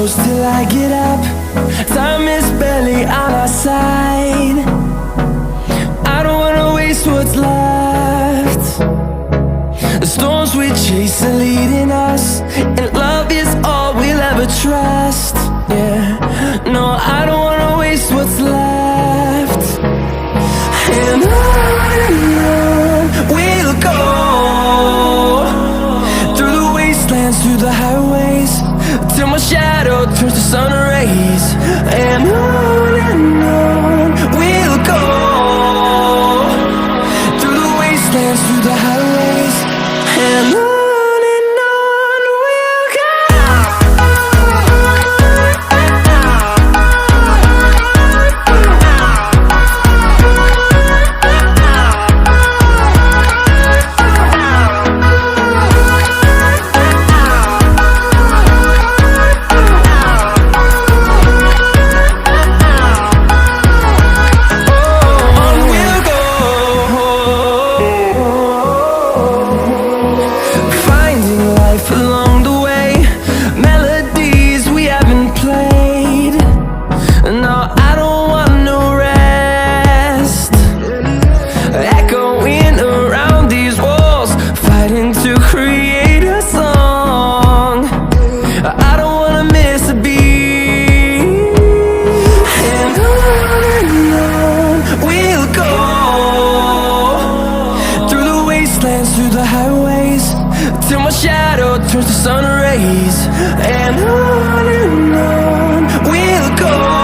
close till I get up. Time is barely on our side. I don't wanna waste what's left. The storms we chase are leading us, and love is all we'll ever trust. Yeah, no, I don't wanna waste what's left. And on we'll go, through the wastelands, through the highways, till my shadow turns to sun rays. And on we'll go, through the wastelands, through the highways, and on. Along the way, melodies we haven't played. No, I don't want no rest. Echoing around these walls, fighting to create a song. I don't wanna miss a beat. And on we'll go, through the wastelands, through the highways, till my shadow turns to sun rays. And on we'll go.